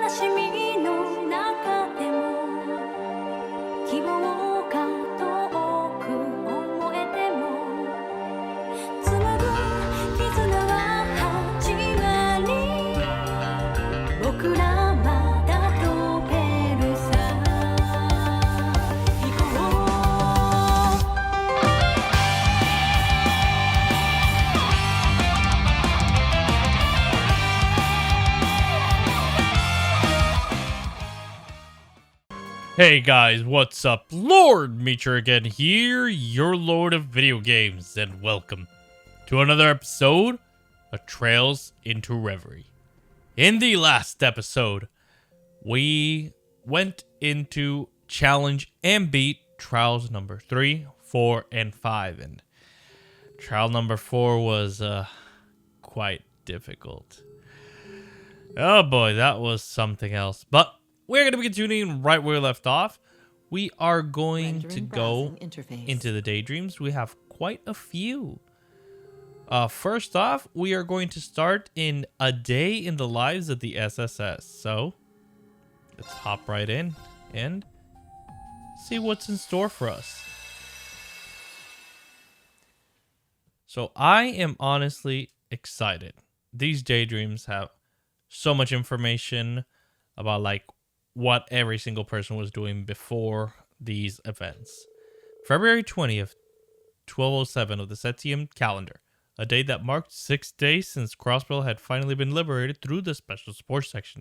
しみの中でも希望が遠く思えても紡ぐ絆は始まり僕らまだ飛べるさ行こうHey guys, what's up? Lord Meecher again here, your lord of video games, and welcome to another episode of Trails into Reverie. In the last episode, we went into challenge and beat trials number 3, 4, and 5, and trial number 4 was quite difficult. Oh boy, that was something else, but we're going to be continuing right where we left off. We are going to go into the daydreams. We have quite a few. First off, we are going to start in a day in the lives of the S.S.S. So, let's hop right in and see what's in store for us. So, I am honestly excited. These daydreams have so much information about like what every single person was doing before these events. February 20th, 1207 of the Septium calendar, a day that marked 6 days since Crossbell had finally been liberated through the special support section.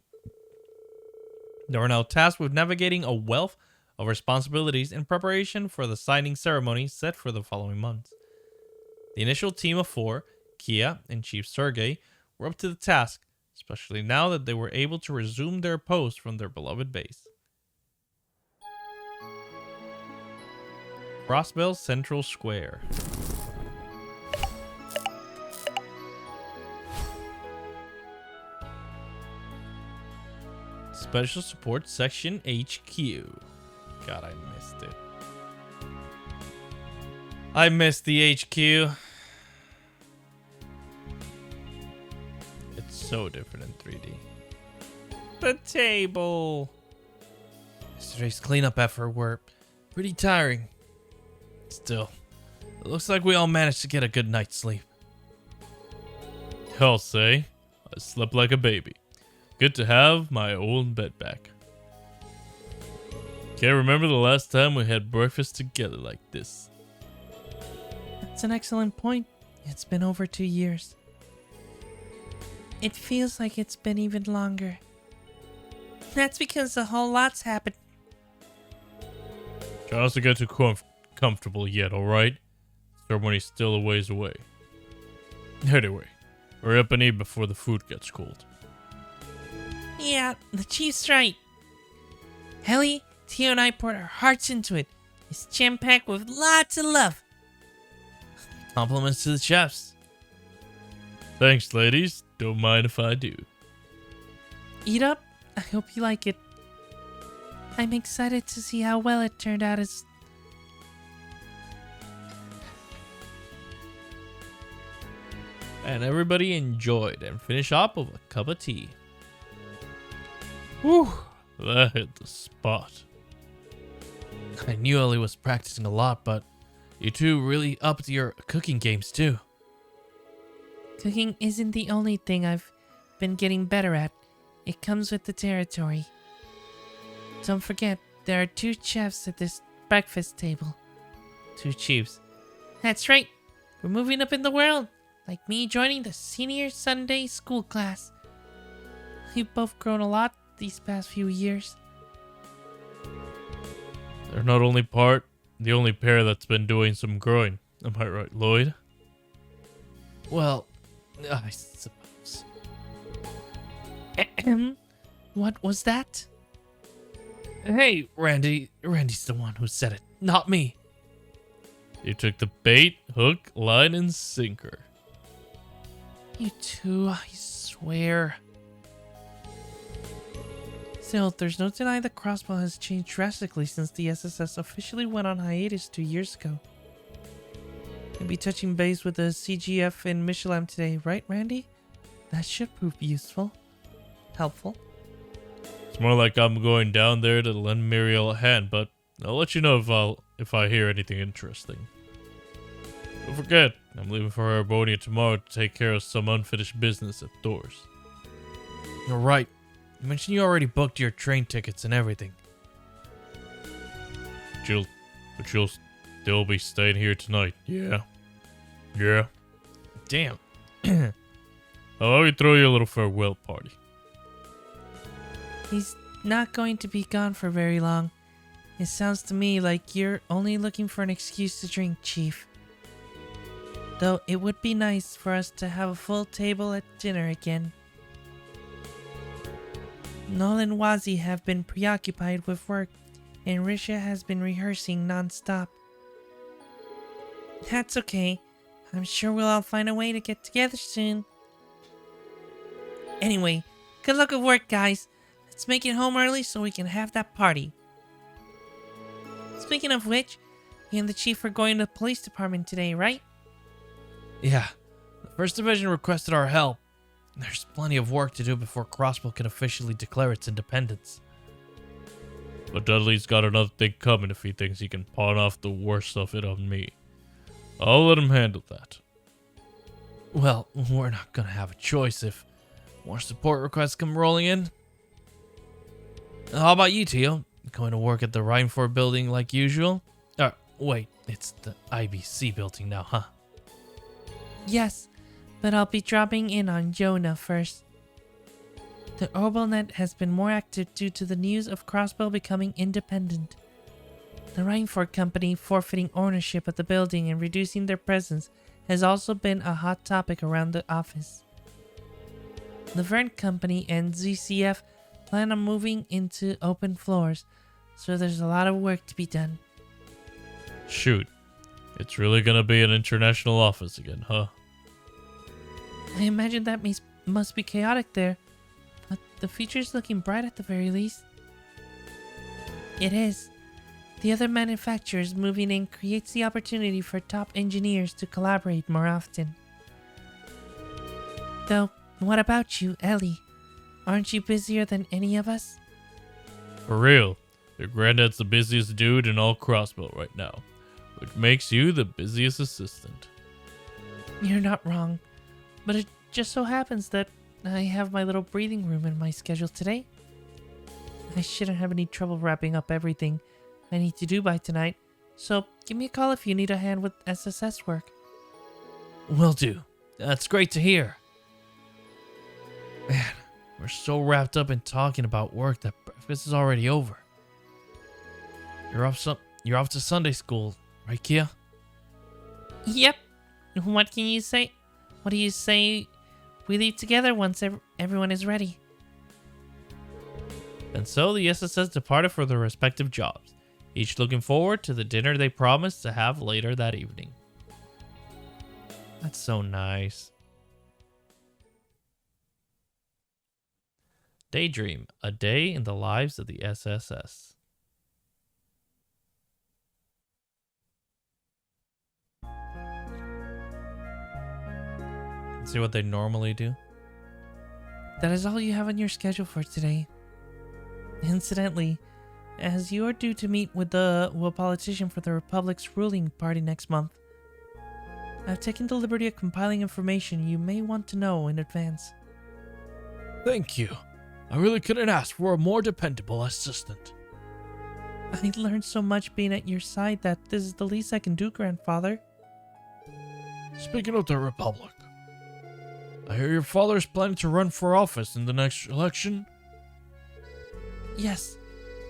They were now tasked with navigating a wealth of responsibilities in preparation for the signing ceremony set for the following months. The initial team of 4, Kia and Chief Sergei, were up to the task, especially now that they were able to resume their post from their beloved base. Crossbell Central Square. Special Support Section HQ. God, I missed it. I missed the HQ. So different in 3D. The table. Yesterday's cleanup effort were pretty tiring. Still, it looks like we all managed to get a good night's sleep. I'll say, I slept like a baby. Good to have my old bed back. Can't remember the last time we had breakfast together like this. That's an excellent point. It's been over 2 years. It feels like it's been even longer. That's because a whole lot's happened. Try not to get too comfortable yet, alright? Ceremony's still a ways away. Anyway, hurry up and eat before the food gets cold. Yeah, the chief's right. Helly, Tio and I poured our hearts into it. It's jam-packed with lots of love. Compliments to the chefs. Thanks, ladies. Don't mind if I do. Eat up. I hope you like it. I'm excited to see how well it turned out as... And everybody enjoyed and finished up with a cup of tea. Whew, that hit the spot. I knew Ellie was practicing a lot, but you two really upped your cooking games too. Cooking isn't the only thing I've been getting better at. It comes with the territory. Don't forget, there are 2 chefs at this breakfast table. 2 chiefs. That's right. We're moving up in the world. Like me joining the senior Sunday school class. We've both grown a lot these past few years. They're not only the only pair that's been doing some growing. Am I right, Lloyd? Well, I suppose. What was that? Hey, Randy. Randy's the one who said it, not me. You took the bait, hook, line, and sinker. You two, I swear. Still, there's no denying the crossbow has changed drastically since the S.S.S officially went on hiatus 2 years ago. We'll be touching base with the CGF in Michelin today, right, Randy? That should prove useful. Helpful. It's more like I'm going down there to lend Muriel a hand, but I'll let you know if I hear anything interesting. Don't forget, I'm leaving for Arabonia tomorrow to take care of some unfinished business at Thor's. You're right. You mentioned you already booked your train tickets and everything. But you'll still be staying here tonight, yeah? Yeah. Damn. I'll let me throw you a little farewell party. He's not going to be gone for very long. It sounds to me like you're only looking for an excuse to drink, Chief. Though it would be nice for us to have a full table at dinner again. Noel and Wazi have been preoccupied with work, and Risha has been rehearsing non-stop. That's okay. I'm sure we'll all find a way to get together soon. Anyway, good luck at work, guys. Let's make it home early so we can have that party. Speaking of which, you and the Chief are going to the police department today, right? Yeah. The First Division requested our help. There's plenty of work to do before Crossbow can officially declare its independence. But Dudley's got another thing coming if he thinks he can pawn off the worst of it on me. I'll let him handle that. Well, we're not gonna have a choice if more support requests come rolling in. How about you, Tio? Going to work at the Rhineford building like usual? Wait, it's the IBC building now, huh? Yes, but I'll be dropping in on Jonah first. The OrbitalNet has been more active due to the news of Crossbow becoming independent. The Rhineford Company forfeiting ownership of the building and reducing their presence has also been a hot topic around the office. The Verne Company and ZCF plan on moving into open floors, so there's a lot of work to be done. Shoot. It's really gonna be an international office again, huh? I imagine that must be chaotic there, but the future's looking bright at the very least. It is. The other manufacturers moving in creates the opportunity for top engineers to collaborate more often. Though, what about you, Ellie? Aren't you busier than any of us? For real. Your granddad's the busiest dude in all Crossbow right now, which makes you the busiest assistant. You're not wrong, but it just so happens that I have my little breathing room in my schedule today. I shouldn't have any trouble wrapping up everything I need to do by tonight, so give me a call if you need a hand with S.S.S work. Will do. That's great to hear. Man, we're so wrapped up in talking about work that breakfast is already over. You're off to Sunday school, right, Kia? Yep. What can you say? What do you say we leave together once everyone is ready? And so the S.S.S departed for their respective jobs, each looking forward to the dinner they promised to have later that evening. That's so nice. Daydream, a day in the lives of the S.S.S. See what they normally do? That is all you have on your schedule for today. Incidentally, as you are due to meet with a politician for the Republic's ruling party next month, I've taken the liberty of compiling information you may want to know in advance. Thank you. I really couldn't ask for a more dependable assistant. I learned so much being at your side that this is the least I can do, Grandfather. Speaking of the Republic, I hear your father is planning to run for office in the next election. Yes,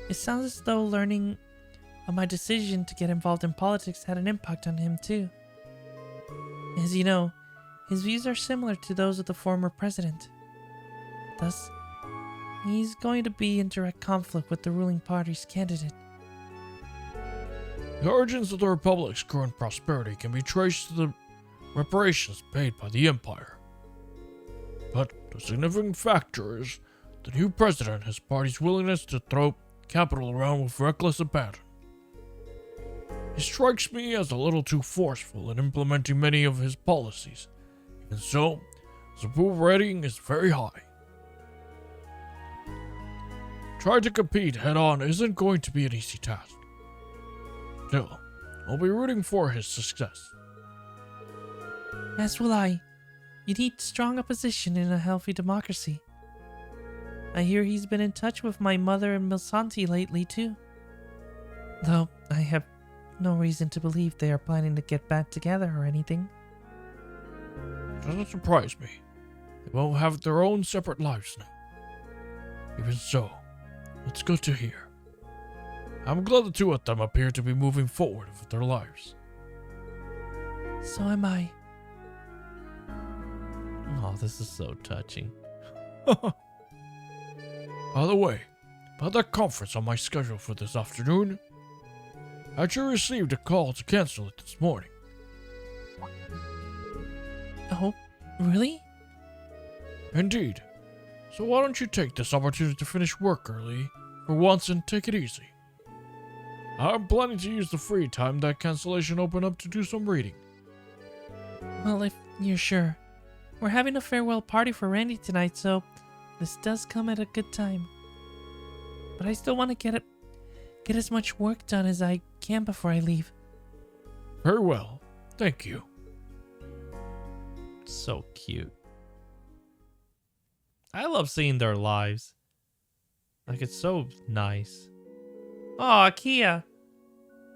it sounds as though learning of my decision to get involved in politics had an impact on him too. As you know, his views are similar to those of the former president. Thus, he's going to be in direct conflict with the ruling party's candidate. The origins of the Republic's current prosperity can be traced to the reparations paid by the Empire. But the significant factor is the new president and his party's willingness to throw capital around with reckless abandon. He strikes me as a little too forceful in implementing many of his policies. Even so, his approval rating is very high. Trying to compete head-on isn't going to be an easy task. Still, I'll be rooting for his success. As will I. You need strong opposition in a healthy democracy. I hear he's been in touch with my mother and Milsanti lately, too. Though I have no reason to believe they are planning to get back together or anything. Doesn't surprise me. They both have their own separate lives now. Even so, it's good to hear. I'm glad the two of them appear to be moving forward with their lives. So am I. Oh, this is so touching. By the way, about that conference on my schedule for this afternoon, I actually received a call to cancel it this morning. Oh, really? Indeed. So why don't you take this opportunity to finish work early for once and take it easy? I'm planning to use the free time that cancellation opened up to do some reading. Well, if you're sure. We're having a farewell party for Randy tonight, so this does come at a good time. But I still want to get as much work done as I can before I leave. Very well. Thank you. So cute. I love seeing their lives. Like, it's so nice. Oh, Kia.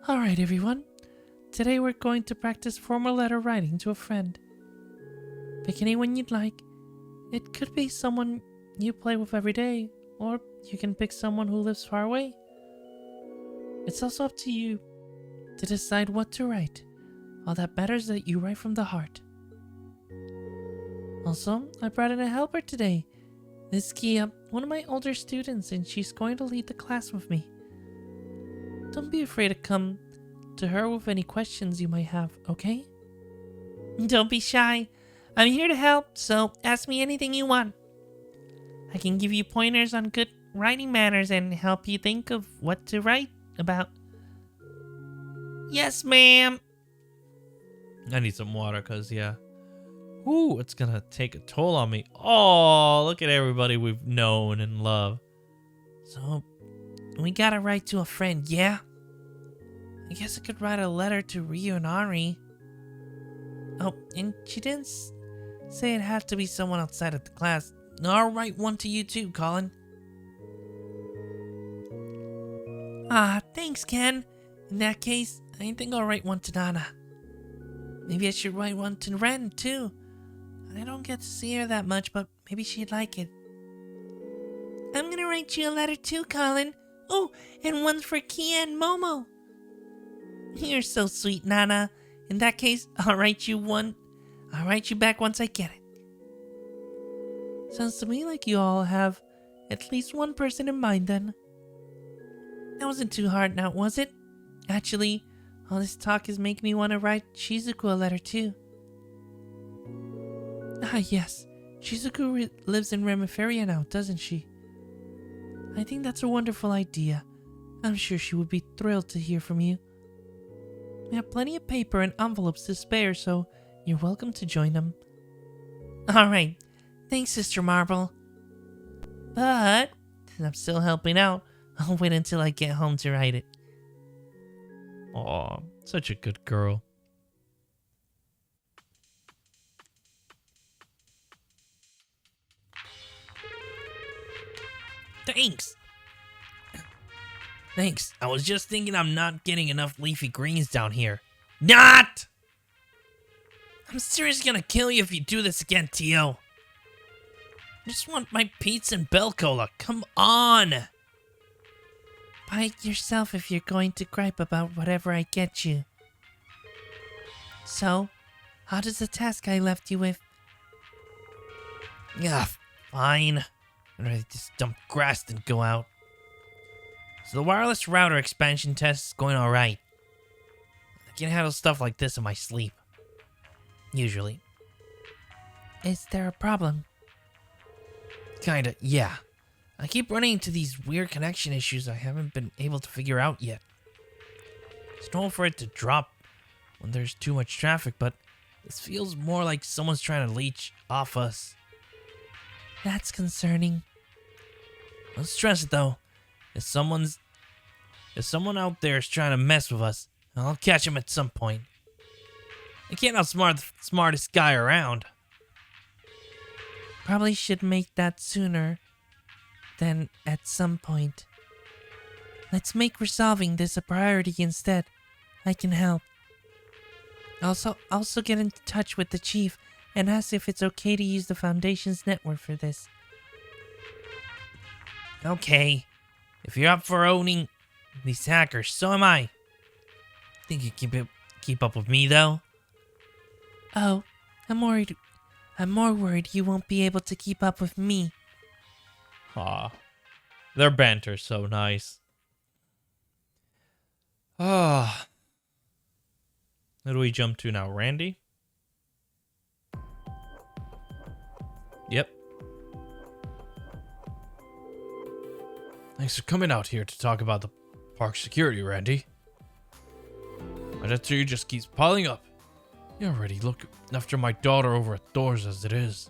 Alright, everyone. Today we're going to practice formal letter writing to a friend. Pick anyone you'd like. It could be someone you play with every day, or you can pick someone who lives far away. It's also up to you to decide what to write. All that matters is that you write from the heart. Also, I brought in a helper today. This is Kia, one of my older students, and she's going to lead the class with me. Don't be afraid to come to her with any questions you might have, okay? Don't be shy. I'm here to help, so ask me anything you want. I can give you pointers on good writing manners and help you think of what to write about. Yes, ma'am. I need some water, cause yeah. Ooh, it's gonna take a toll on me. Oh, look at everybody we've known and loved. So, we gotta write to a friend, yeah? I guess I could write a letter to Ryu and Ari. Oh, and she didn't say it had to be someone outside of the class. I'll write one to you too, Colin. Ah, thanks, Ken. In that case, I think I'll write one to Nana. Maybe I should write one to Ren, too. I don't get to see her that much, but maybe she'd like it. I'm gonna write you a letter too, Colin. Oh, and one for Kia and Momo. You're so sweet, Nana. In that case, I'll write you one. I'll write you back once I get it. Sounds to me like you all have at least one person in mind then. That wasn't too hard now, was it? Actually, all this talk is making me want to write Shizuku a letter too. Ah yes, Shizuku lives in Reverie now, doesn't she? I think that's a wonderful idea. I'm sure she would be thrilled to hear from you. We have plenty of paper and envelopes to spare, so you're welcome to join them. Alright, thanks, Sister Marble. But, since I'm still helping out, I'll wait until I get home to write it. Aw, such a good girl. Thanks! Thanks. I was just thinking I'm not getting enough leafy greens down here. Not! I'm seriously gonna kill you if you do this again, Tio. I just want my pizza and Bell Cola. Come on! Buy it yourself if you're going to gripe about whatever I get you. So, how does the task I left you with? Ugh, fine. I'd rather just dump grass than go out. So the wireless router expansion test is going alright. I can handle stuff like this in my sleep. Usually. Is there a problem? Kinda, yeah. I keep running into these weird connection issues I haven't been able to figure out yet. It's normal for it to drop when there's too much traffic, but this feels more like someone's trying to leech off us. That's concerning. Don't stress it though. If someone out there is trying to mess with us, I'll catch him at some point. I can't outsmart the smartest guy around. Probably should make that sooner than at some point. Let's make resolving this a priority instead. I can help. Also get in touch with the chief and ask if it's okay to use the Foundation's network for this. Okay. If you're up for owning these hackers, so am I. Think you keep up with me, though? Oh, I'm worried. I'm more worried you won't be able to keep up with me. Aw. Their banter's so nice. Ah. Who do we jump to now? Randy? Yep. Thanks for coming out here to talk about the park security, Randy. My debt to you just keeps piling up. You already look after my daughter over at Thor's as it is.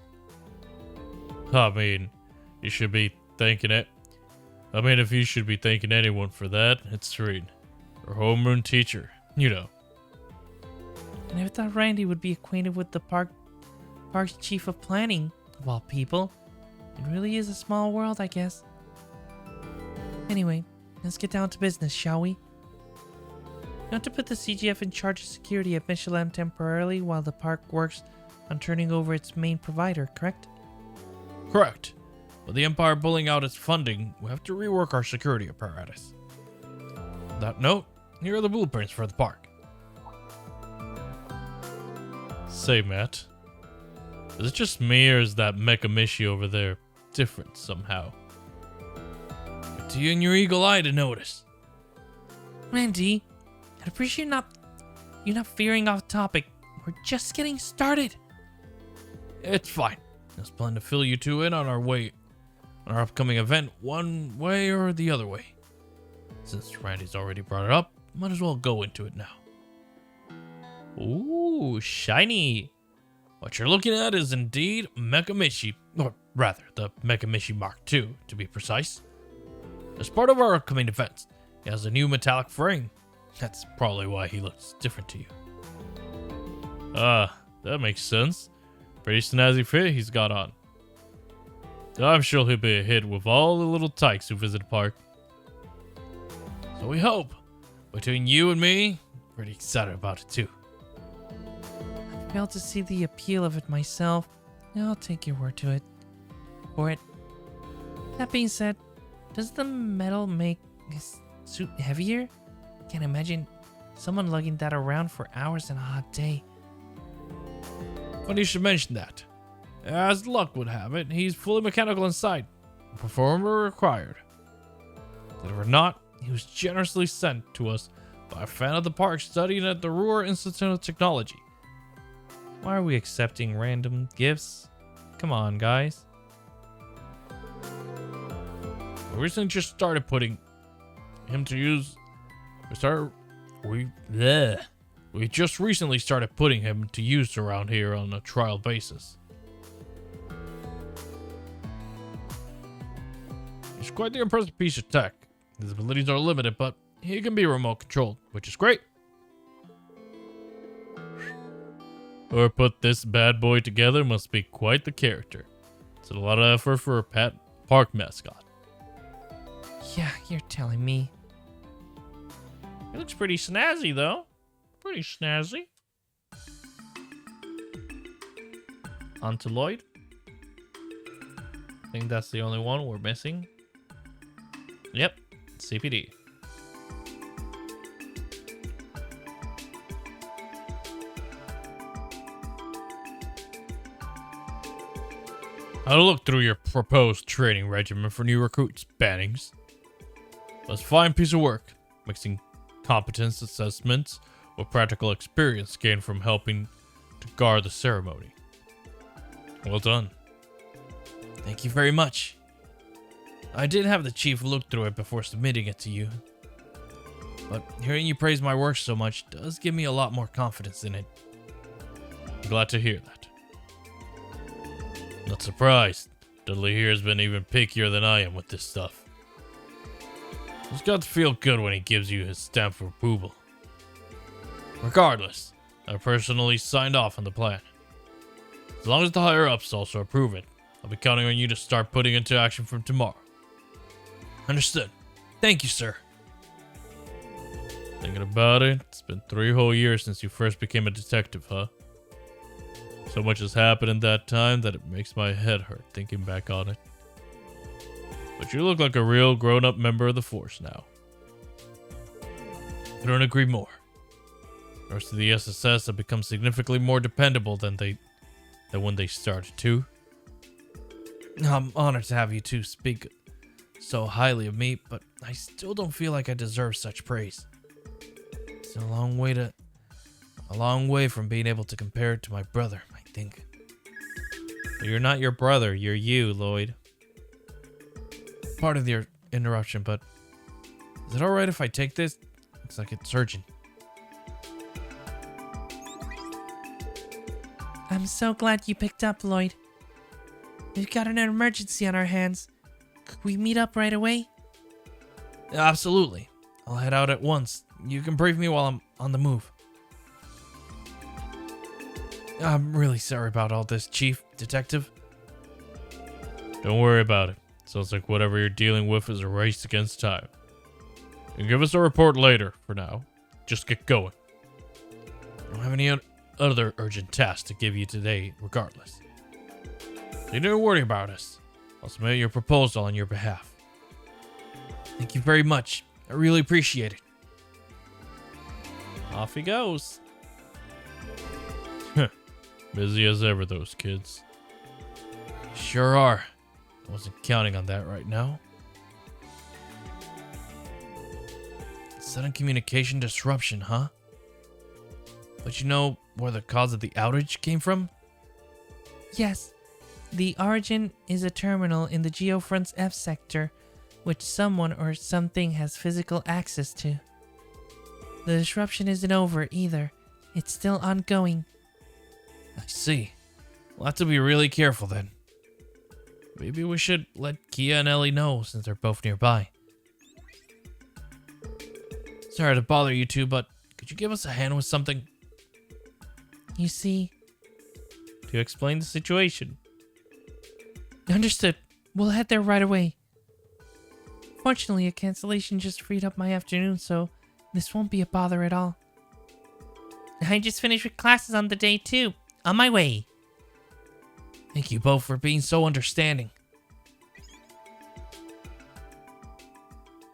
I mean, you should be thanking it. I mean, if you should be thanking anyone for that, it's Rean. Her homeroom teacher. You know. I never thought Randy would be acquainted with the park's chief of planning, of all people. It really is a small world, I guess. Anyway, let's get down to business, shall we? You want to put the CGF in charge of security at Michelin temporarily while the park works on turning over its main provider, correct? Correct. With the Empire pulling out its funding, we have to rework our security apparatus. On that note, here are the blueprints for the park. Say, Matt. Is it just me or is that Mekamishi over there different somehow? Up to you and your eagle eye to notice. Randy, I'd appreciate you not veering off topic. We're just getting started. It's fine. Just plan to fill you two in on our upcoming event one way or the other way. Since Randy's already brought it up, might as well go into it now. Ooh, shiny. What you're looking at is indeed Mekamishi, or rather, the Mekamishi Mark II, to be precise. As part of our upcoming events, he has a new metallic frame. That's probably why he looks different to you. Ah, that makes sense. Pretty snazzy fit he's got on. I'm sure he'll be a hit with all the little tykes who visit the park. So we hope. Between you and me, pretty excited about it too. I failed to see the appeal of it myself. I'll take your word to it. For it. That being said, does the metal make this suit heavier? Can't imagine someone lugging that around for hours on a hot day. Funny you should mention that. As luck would have it, he's fully mechanical inside. Performer required. If it were not, he was generously sent to us by a fan of the park studying at the Ruhr Institute of Technology. Why are we accepting random gifts? Come on, guys. We recently just started putting him to use. We just recently started putting him to use around here on a trial basis. He's quite the impressive piece of tech. His abilities are limited, but he can be remote controlled, which is great. Or put this bad boy together must be quite the character. It's a lot of effort for a park mascot. Yeah, you're telling me. He looks pretty snazzy, though. Pretty snazzy. On to Lloyd. I think that's the only one we're missing. Yep, CPD. I looked through your proposed training regimen for new recruits, Bannings. It's a fine piece of work, mixing competence assessments with practical experience gained from helping to guard the ceremony. Well done. Thank you very much. I did have the chief look through it before submitting it to you. But hearing you praise my work so much does give me a lot more confidence in it. I'm glad to hear that. Not surprised. Dudley here has been even pickier than I am with this stuff. It's got to feel good when he gives you his stamp of approval. Regardless, I personally signed off on the plan. As long as the higher-ups also approve it, I'll be counting on you to start putting into action from tomorrow. Understood. Thank you, sir. Thinking about it, it's been 3 whole years since you first became a detective, huh? So much has happened in that time that it makes my head hurt thinking back on it. But you look like a real grown-up member of the force now. I don't agree more. The rest of the S.S.S. have become significantly more dependable than when they started too. I'm honored to have you two speak so highly of me, but I still don't feel like I deserve such praise. It's a long way from being able to compare it to my brother, I think. You're not your brother, you're you, Lloyd. Pardon the interruption, but is it alright if I take this? Looks like it's urgent. I'm so glad you picked up, Lloyd. We've got an emergency on our hands. Could we meet up right away? Absolutely. I'll head out at once. You can brief me while I'm on the move. I'm really sorry about all this, Chief Detective. Don't worry about it. Sounds like whatever you're dealing with is a race against time. You can give us a report later. For now, just get going. I don't have any other urgent tasks to give you today, regardless. You don't worry about us. I'll submit your proposal on your behalf. Thank you very much. I really appreciate it. Off he goes. Busy as ever, those kids. Sure are. I wasn't counting on that right now. Sudden communication disruption, huh? But you know where the cause of the outage came from? Yes. The origin is a terminal in the Geofront's F sector, which someone or something has physical access to. The disruption isn't over either. It's still ongoing. I see. We'll have to be really careful then. Maybe we should let Kia and Ellie know since they're both nearby. Sorry to bother you two, but could you give us a hand with something? You see... To explain the situation. Understood. We'll head there right away. Fortunately, a cancellation just freed up my afternoon, so this won't be a bother at all. I just finished with classes on the day too. On my way. Thank you both for being so understanding.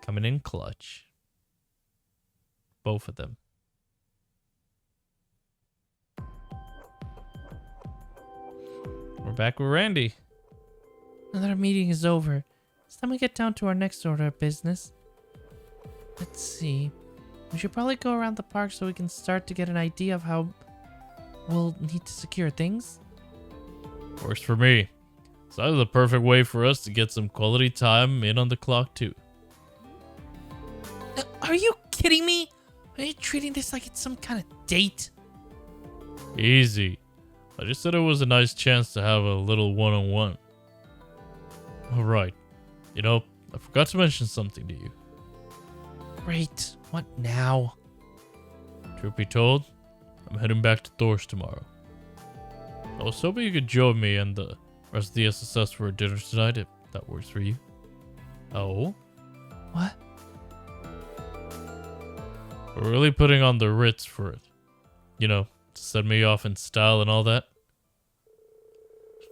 Coming in clutch. Both of them. We're back with Randy. Now that our meeting is over, it's time we get down to our next order of business. Let's see. We should probably go around the park so we can start to get an idea of how we'll need to secure things. Works for me. So that is the perfect way for us to get some quality time in on the clock too. Are you kidding me? Are you treating this like it's some kind of date? Easy. I just said it was a nice chance to have a little one-on-one. Alright. You know, I forgot to mention something to you. Great. What now? Truth be told, I'm heading back to Thor's tomorrow. I was hoping you could join me and the rest of the S.S.S. for a dinner tonight if that works for you. Oh? What? We're really putting on the Ritz for it. You know, to send me off in style and all that.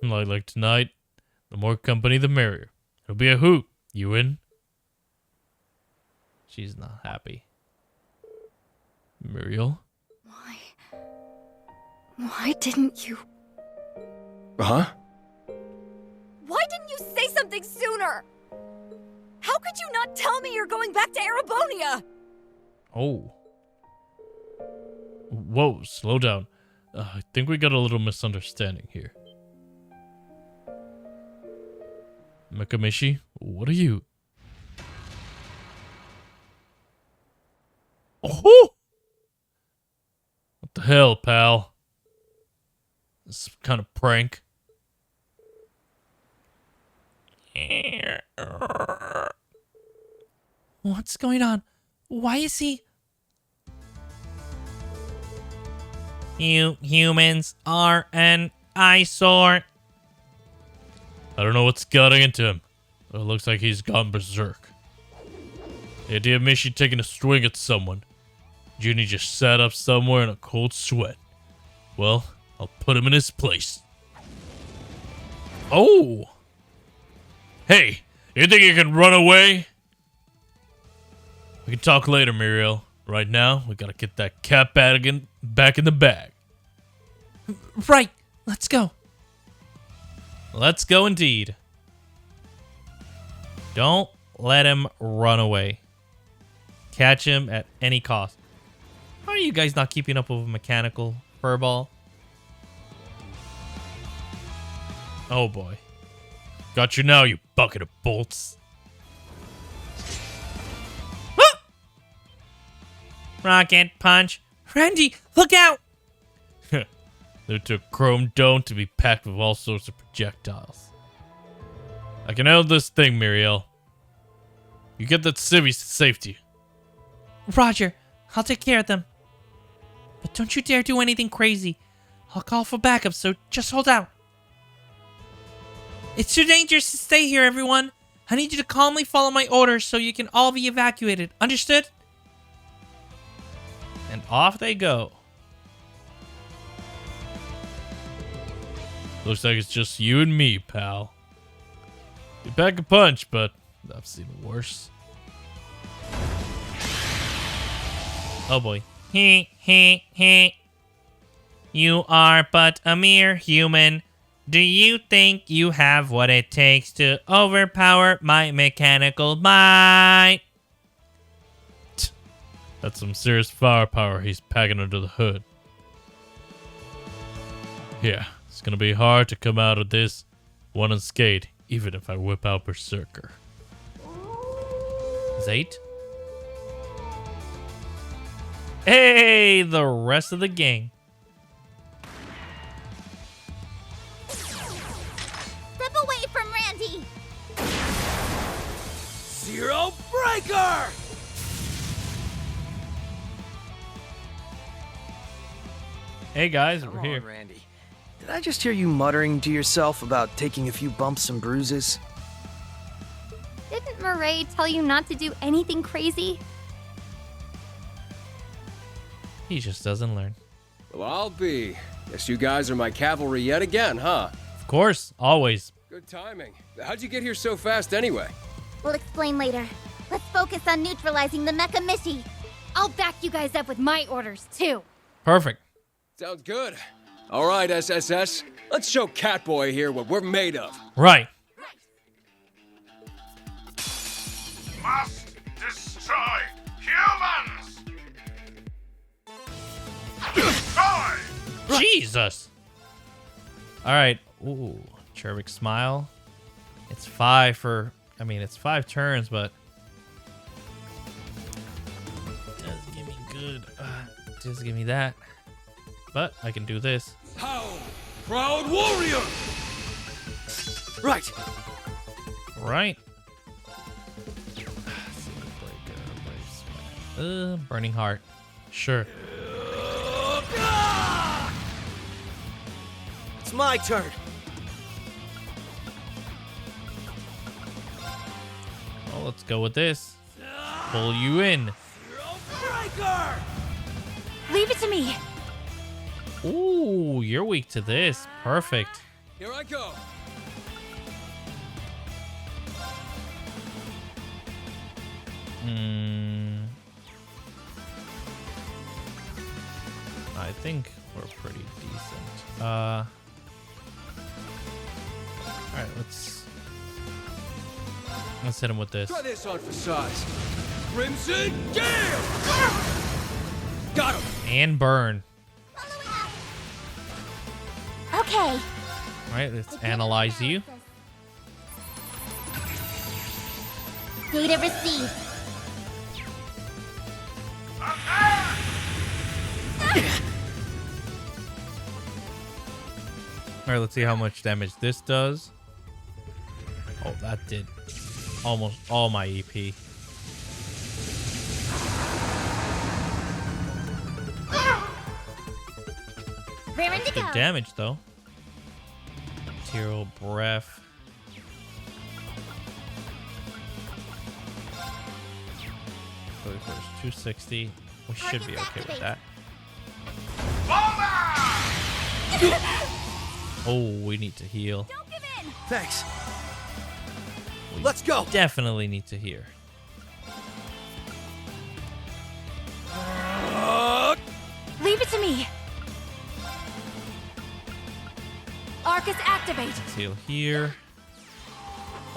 Like tonight, the more company the merrier. It'll be a hoot. You in? She's not happy. Muriel? Why didn't you? Huh? Why didn't you say something sooner? How could you not tell me you're going back to Arabonia? Oh. Whoa, slow down. I think we got a little misunderstanding here. Mikamichi, what are you? Oh! What the hell, pal? This is some kind of prank. What's going on? Why is he... You humans are an eyesore. I don't know what's getting into him, but it looks like he's gone berserk. The idea of Mishi taking a swing at someone. Junie just sat up somewhere in a cold sweat. Well, I'll put him in his place. Oh! Hey, you think you can run away? We can talk later, Muriel. Right now, we gotta get that cat back in the bag. Right, let's go. Let's go indeed. Don't let him run away. Catch him at any cost. How are you guys not keeping up with a mechanical furball? Oh boy. Got you now, you bucket of bolts. Ah! Rocket punch. Randy, look out! They took chrome dome to be packed with all sorts of projectiles. I can handle this thing, Muriel. You get that civvies to safety. Roger, I'll take care of them. But don't you dare do anything crazy. I'll call for backup, so just hold out. It's too dangerous to stay here, everyone. I need you to calmly follow my orders so you can all be evacuated. Understood? And off they go. Looks like it's just you and me, pal. You pack a punch, but I've seen worse. Oh boy. He. You are but a mere human. Do you think you have what it takes to overpower my mechanical might? That's some serious firepower he's packing under the hood. Yeah, it's gonna be hard to come out of this one unscathed, even if I whip out Berserker. Zate? Hey, the rest of the gang. Step away from Randy! Zero Breaker! Hey guys, Come we're on, here. Randy. Did I just hear you muttering to yourself about taking a few bumps and bruises? Didn't Murray tell you not to do anything crazy? He just doesn't learn. Well, I'll be. Guess you guys are my cavalry yet again, huh? Of course, always. Good timing. How'd you get here so fast anyway? We'll explain later. Let's focus on neutralizing the Mecha Mishi. I'll back you guys up with my orders, too. Perfect. Sounds good. All right, S.S.S. Let's show Catboy here what we're made of. Right. Must destroy humans! Destroy! Jesus. All right. Ooh, Cherbik smile. It's 5 for. I mean, it's 5 turns, but it does give me good. Does give me that. But I can do this. How? Proud warrior! Right. Right. Burning heart. Sure. It's my turn. Well, let's go with this. Pull you in. Breaker! Leave it to me. Ooh, you're weak to this. Perfect. Here I go. I think we're pretty decent. Alright, let's hit him with this. Try this on for size. Crimson Gale! Got him! And burn. Okay. Alright, let's analyze you. Data received. Alright, let's see how much damage this does. Oh, that did almost all my EP. Raring to Good go. damage though. Material breath. Of course, 260. We should be okay with that. Oh, we need to heal. Don't give in. Thanks. We Let's go. definitely need to heal. Leave it to me. Arcus activate. Let's heal here.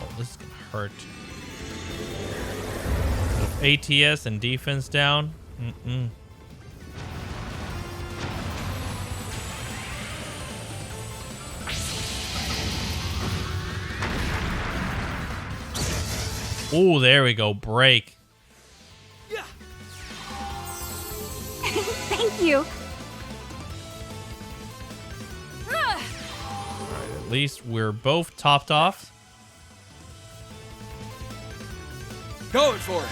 Oh, this is gonna hurt. With ATS and defense down. Oh, there we go. Break. Thank you. At least we're both topped off. Going for it.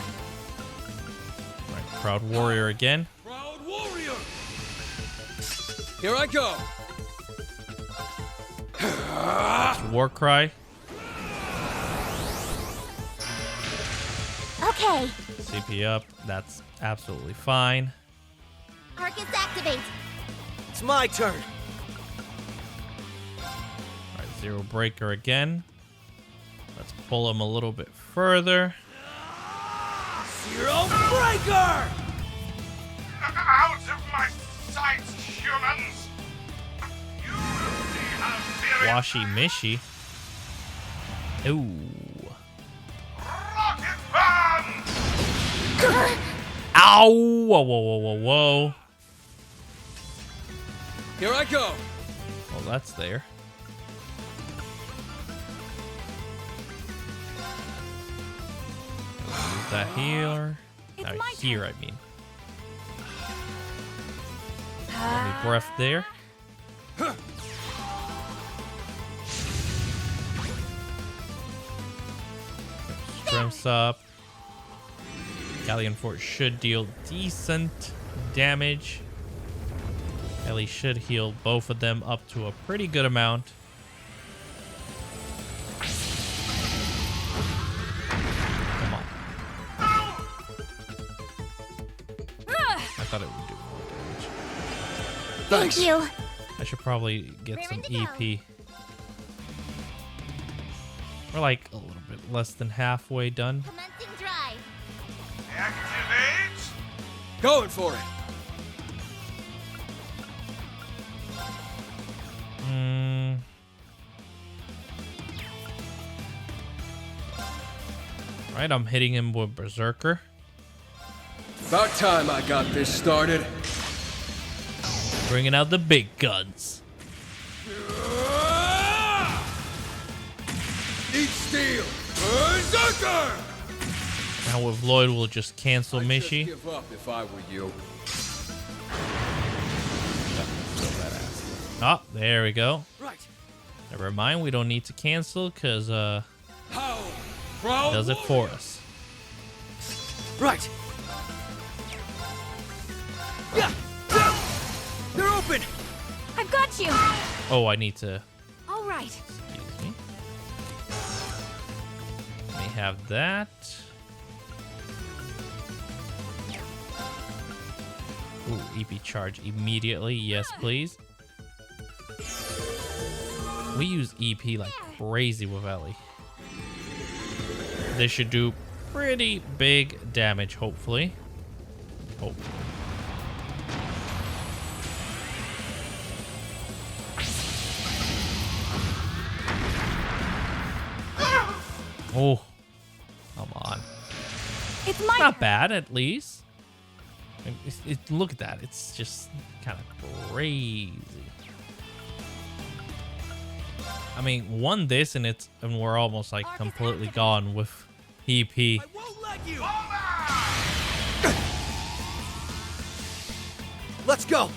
Right, Proud Warrior again. Proud warrior. Here I go. That's War Cry. Okay. CP up. That's absolutely fine. Arcus activate. It's my turn. Alright, Zero Breaker again. Let's pull him a little bit further. Zero Breaker! Out of my sight, humans! You will see how serious Washi Mishi. Ooh. rocket burn! Ow! Whoa, whoa, whoa, whoa, whoa. Here I go. Well, that's there. Use that healer. It's Now my here, I mean. Only breath there. Strengths up. Galleon Fort should deal decent damage. Ellie should heal both of them up to a pretty good amount. Come on. I thought it would do more damage. Thank you. I should probably get some Raring to go. EP. We're like a little bit less than halfway done. Commencing drive. Activate! Going for it. Right, I'm hitting him with Berserker. About time I got this started. Bringing out the big guns. Eat steel. Berserker! Now with Lloyd, we'll just cancel I'd just Mishi. give up if I were you. Oh, there we go. Right. Never mind, we don't need to cancel because How? Proud does it for us. Right. Yeah. They're open. I've got you. Oh, I need to. All right. Excuse me. Let me have that. Ooh, EP charge immediately. Yes, please. We use EP like crazy with Ellie. This should do pretty big damage, hopefully. Hopefully. Oh, come on. It's my Not bad, at least. Look at that. It's just kind of crazy. I mean, one this and we're almost like completely gone with EP. I won't let you. Let's go.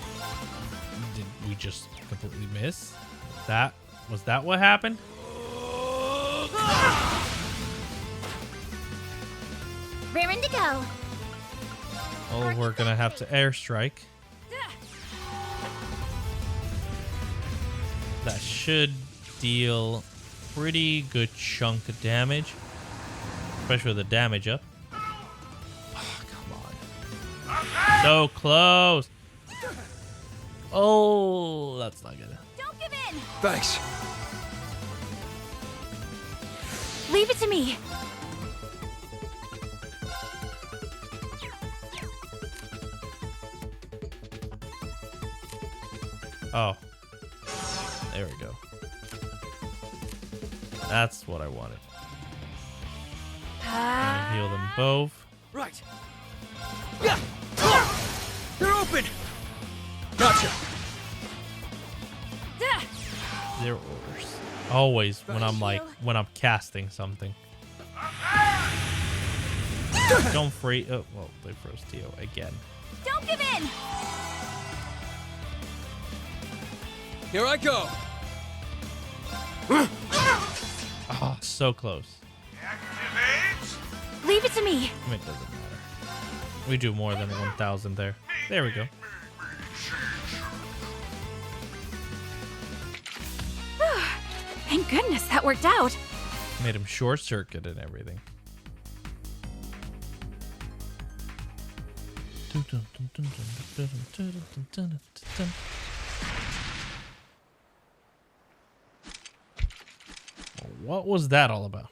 Did we just completely miss? Was that what happened? Raring to go. Oh, we're gonna have to airstrike. That should deal pretty good chunk of damage. Especially with the damage up. Oh, come on. So close. Oh, that's not good. Don't give in! Thanks. Leave it to me! Oh. There we go. That's what I wanted. Gonna heal them both. Right. Yeah. They're open. Gotcha. Their orders. Always when I'm casting something. Don't freeze. Oh, well, they froze Tio again. Don't give in! Here I go. Oh, so close. Activate. Leave it to me! I mean, it doesn't matter. We do more than 1,000 there. There we go. Thank goodness that worked out. Made him short circuit and everything. What was that all about?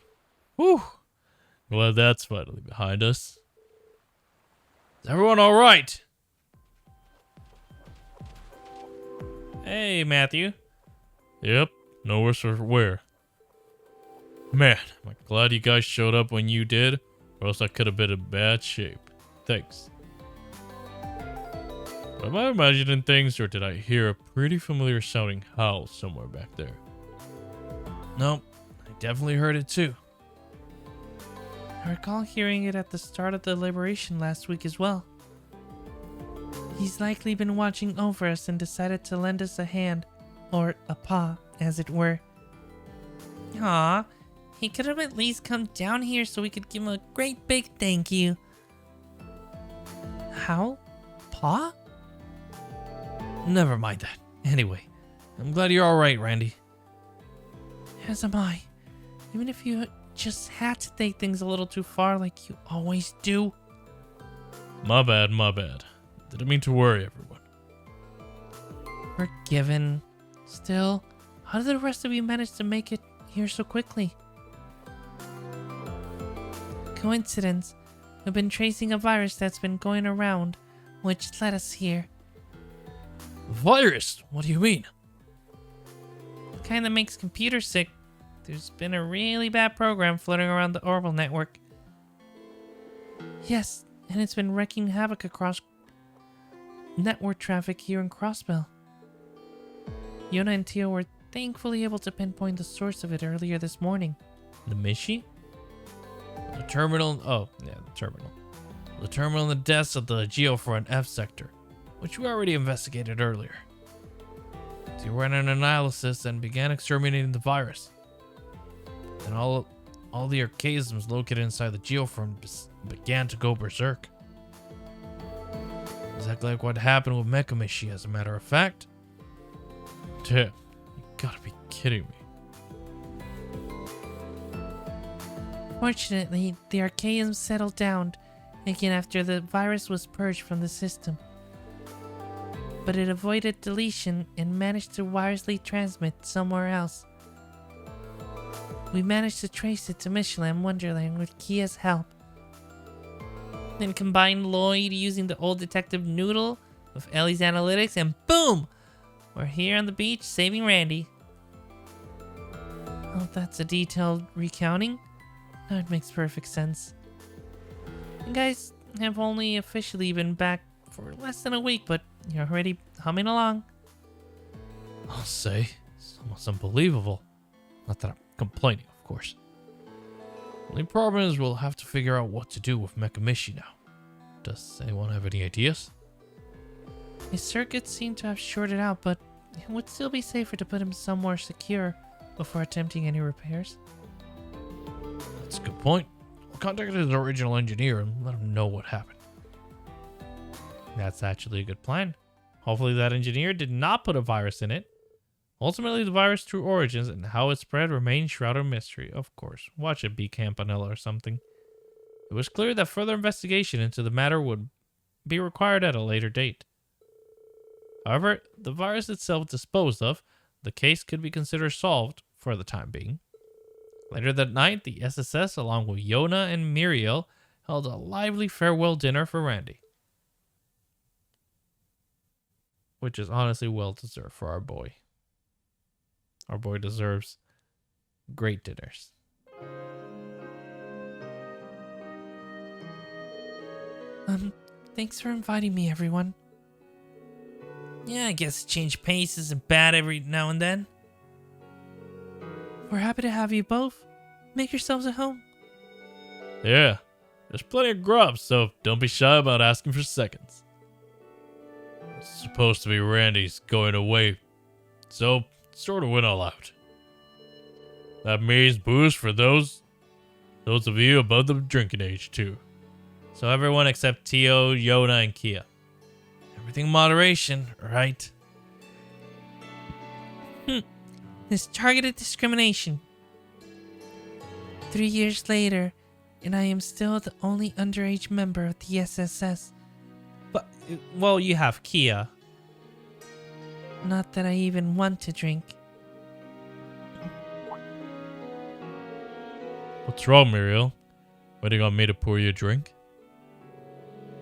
Whew. Glad that's finally behind us. Is everyone all right? Hey, Matthew. Yep, no worse for wear. Man, I'm glad you guys showed up when you did, or else I could have been in bad shape. Thanks. Am I imagining things, or did I hear a pretty familiar sounding howl somewhere back there? Nope, I definitely heard it too. I recall hearing it at the start of the liberation last week as well. He's likely been watching over us and decided to lend us a hand, or a paw, as it were. Aw, he could have at least come down here so we could give him a great big thank you. How? Paw? Never mind that. Anyway, I'm glad you're all right, Randy. As am I. Even if you just had to take things a little too far like you always do. My bad, my bad. Didn't mean to worry everyone. Forgiven. Still, how did the rest of you manage to make it here so quickly? Coincidence. We've been tracing a virus that's been going around, which led us here. Virus? What do you mean? The kind that makes computers sick. There's been a really bad program floating around the orbital network. Yes, and it's been wreaking havoc across network traffic here in Crossbell. Yona and Tio were thankfully able to pinpoint the source of it earlier this morning. The Mishi? The terminal. Oh, yeah, the terminal. The terminal in the depths of the Geofront F sector, which we already investigated earlier. So you ran an analysis and began exterminating the virus. Then all the archaisms located inside the Geofront began to go berserk. Exactly like what happened with Mecha Mishi, as a matter of fact. Damn, you gotta be kidding me. Fortunately, the archaisms settled down again after the virus was purged from the system. But it avoided deletion and managed to wirelessly transmit somewhere else. We managed to trace it to Michelin Wonderland with Kia's help. Then combined Lloyd using the old detective Noodle with Ellie's analytics, and boom! We're here on the beach saving Randy. Oh, that's a detailed recounting? Now it makes perfect sense. You guys have only officially been back for less than a week, but you're already humming along. I'll say, it's almost unbelievable. Not that I'm complaining, of course. Only problem is we'll have to figure out what to do with Mecha Mishi now. Does anyone have any ideas? His circuits seem to have shorted out, but it would still be safer to put him somewhere secure before attempting any repairs. That's a good point. We'll contact his original engineer and let him know what happened. That's actually a good plan. Hopefully that engineer did not put a virus in it. Ultimately, the virus' true origins and how it spread remain shrouded in mystery. Of course, watch it be Campanella or something. It was clear that further investigation into the matter would be required at a later date. However, the virus itself disposed of, the case could be considered solved for the time being. Later that night, the S.S.S. along with Yona and Muriel held a lively farewell dinner for Randy. Which is honestly well deserved for our boy. Our boy deserves great dinners. Thanks for inviting me, everyone. Yeah, I guess change pace isn't bad every now and then. We're happy to have you both. Make yourselves at home. Yeah, there's plenty of grub, so don't be shy about asking for seconds. It's supposed to be Randy's going away, so sort of went all out. That means booze for those of you above the drinking age too. So everyone except Tio, Yona, and Kia. Everything in moderation, right? This targeted discrimination. 3 years later, and I am still the only underage member of the S.S.S. But, well, you have Kia. Not that I even want to drink. What's wrong, Muriel? Waiting on me to pour you a drink?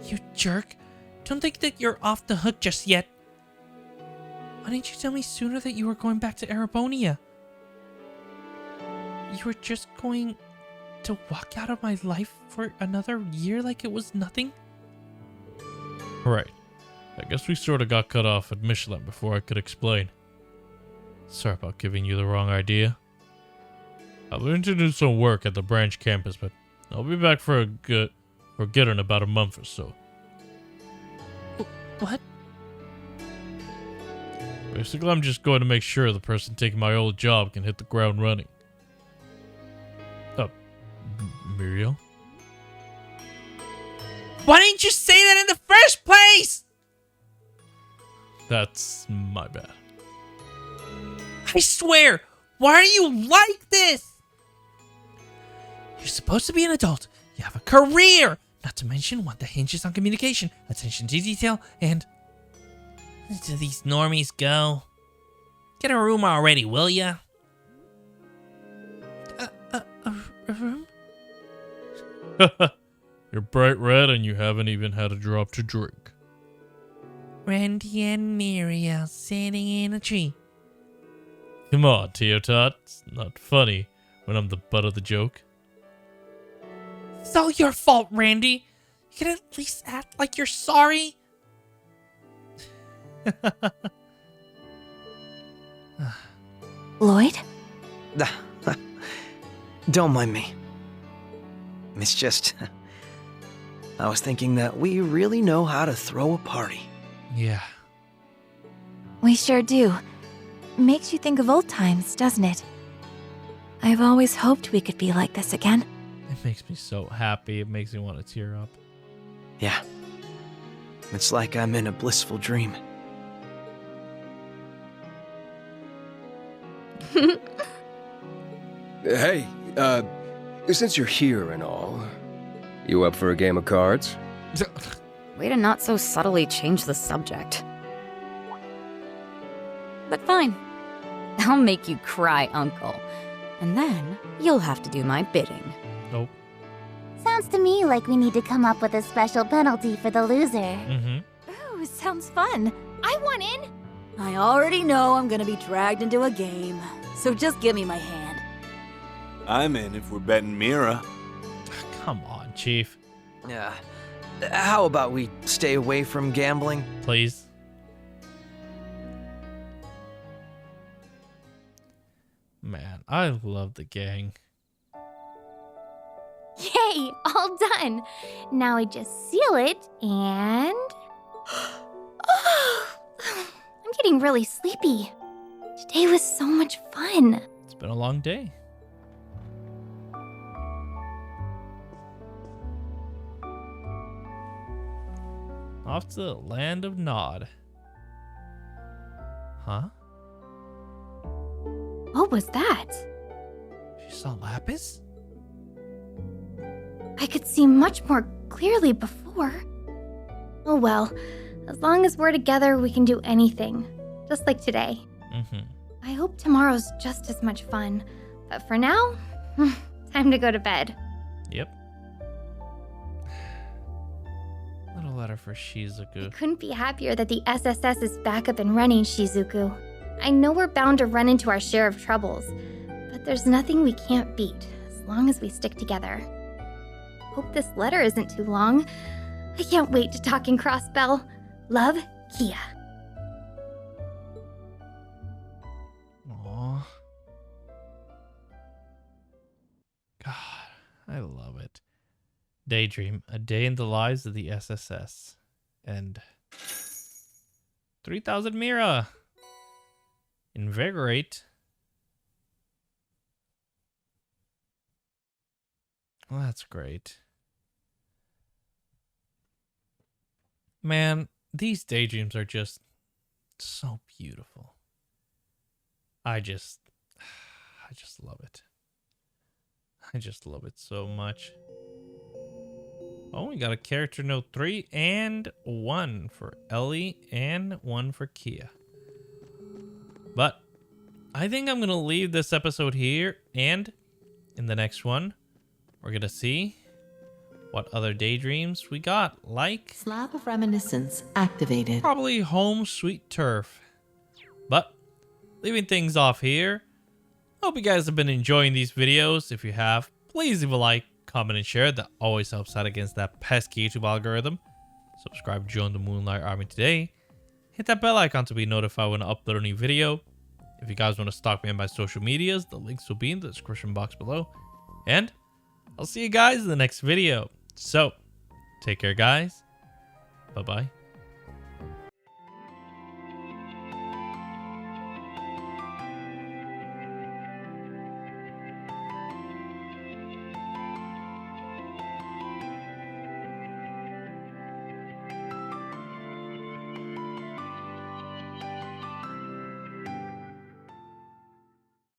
You jerk. Don't think that you're off the hook just yet. Why didn't you tell me sooner that you were going back to Arabonia? You were just going to walk out of my life for another year like it was nothing? Right. I guess we sort of got cut off at Michelin before I could explain. Sorry about giving you the wrong idea. I've learned to do some work at the branch campus, but I'll be back for good in about a month or so. What? Basically, I'm just going to make sure the person taking my old job can hit the ground running. Muriel? Why didn't you say that in the first place? That's my bad. I swear, why are you like this? You're supposed to be an adult. You have a career. Not to mention one that hinges on communication, attention to detail, and... Do these normies go? Get a room already, will ya? A room? You're bright red and you haven't even had a drop to drink. Randy and Muriel sitting in a tree. Come on, Teotot. It's not funny when I'm the butt of the joke. It's all your fault, Randy. You can at least act like you're sorry. Lloyd? Don't mind me. It's just... I was thinking that we really know how to throw a party. Yeah. We sure do. Makes you think of old times, doesn't it? I've always hoped we could be like this again. It makes me so happy. It makes me want to tear up. Yeah. It's like I'm in a blissful dream. Hey, since you're here and all, you up for a game of cards? Way to not so subtly change the subject. But fine. I'll make you cry, Uncle. And then you'll have to do my bidding. Nope. Sounds to me like we need to come up with a special penalty for the loser. Mm-hmm. Ooh, sounds fun. I want in. I already know I'm gonna be dragged into a game, so just give me my hand. I'm in if we're betting Mira. Come on, Chief. Yeah. How about we stay away from gambling? Please. Man, I love the gang. Yay, all done. Now I just seal it and... I'm getting really sleepy. Today was so much fun. It's been a long day. Off to the land of Nod. Huh? was that? She saw Lapis? I could see much more clearly before. Oh well, as long as we're together, we can do anything. Just like today. I hope tomorrow's just as much fun. But for now, time to go to bed. Yep. Little letter for Shizuku. Couldn't be happier that the S.S.S. is back up and running, Shizuku. I know we're bound to run into our share of troubles, but there's nothing we can't beat as long as we stick together. Hope this letter isn't too long. I can't wait to talk in Crossbell. Love, Kia. Aww. God, I love it. Daydream, a day in the lives of the S.S.S. And 3,000 Mira. Invigorate. Well, that's great. Man, these daydreams are just so beautiful. I just love it. I just love it so much. Oh, we got a character note 3 and 1 for Ellie and 1 for Kia. But I think I'm going to leave this episode here, and in the next one, we're going to see what other daydreams we got, like Slab of Reminiscence activated. probably Home Sweet Turf. But leaving things off here, hope you guys have been enjoying these videos. If you have, please leave a like, comment, and share. That always helps out against that pesky YouTube algorithm. Subscribe to join the Moonlight Army today. Hit that bell icon to be notified when I upload a new video. If you guys want to stalk me on my social medias, the links will be in the description box below. And I'll see you guys in the next video. So, take care, guys. Bye-bye.